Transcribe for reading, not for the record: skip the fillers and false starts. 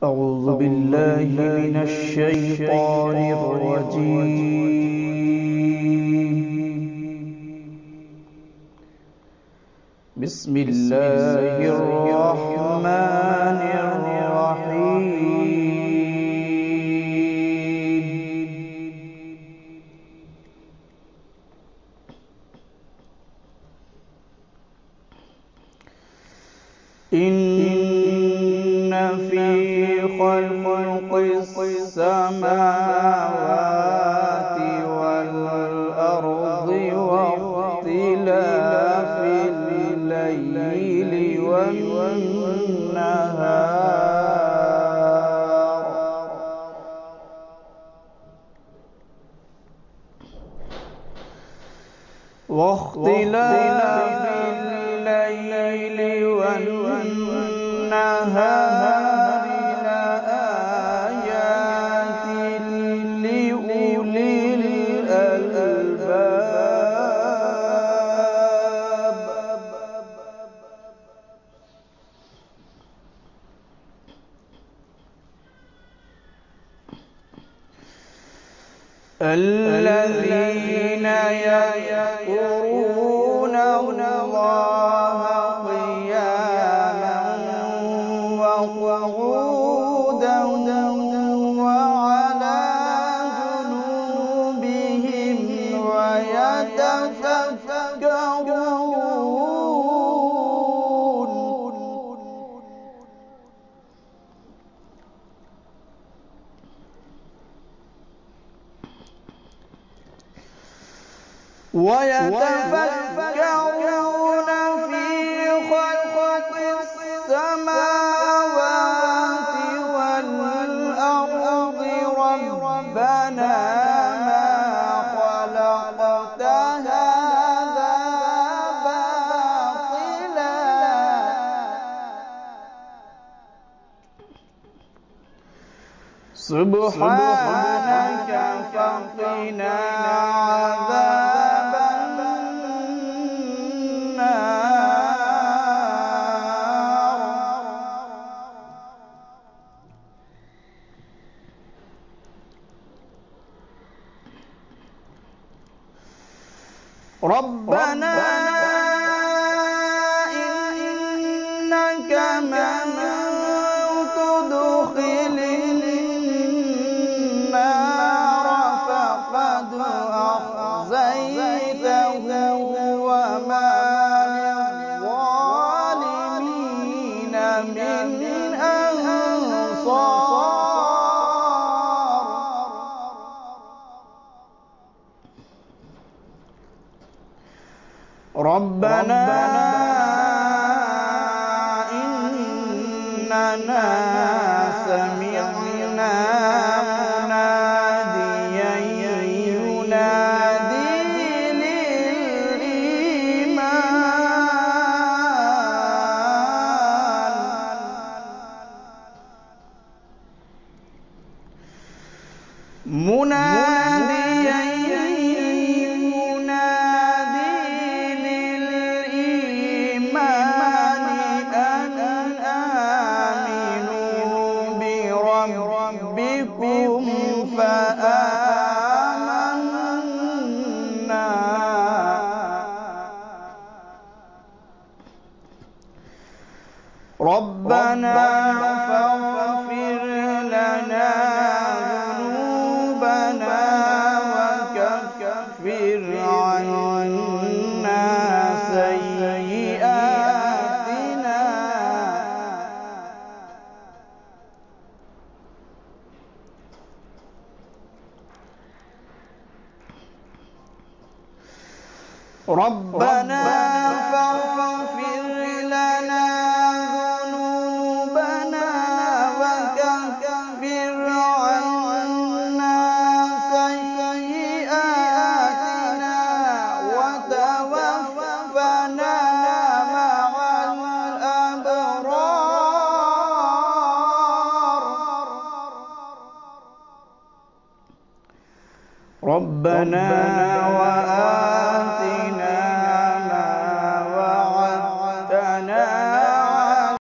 أعوذ بالله من الشيطان الرجيم. بسم الله الرحمن الرحيم. إن في خلق السماوات والأرض واختلاف الليل والنهار لآيات لأولي الألباب. الذين يذكرون الله قياما وقعودا وعلى جنوبهم ويتفكرون. في خلق السماوات والأرض ربنا ما خلقت هذا باطلا سبحانك فقنا عذاب ربنا إنك من تدخل النار فقد أخزيته وما للظالمين من أنصار. ربنا إننا سمعنا مناديا ينادي للإيمان ربكم فآمنا. ربنا فاغفر لنا ذنوبنا وكفر عنا سيئاتنا ربنا فاغفر لنا ذنوبنا وكفر عنا سيئاتنا وتوفنا مع الأبرار. ربنا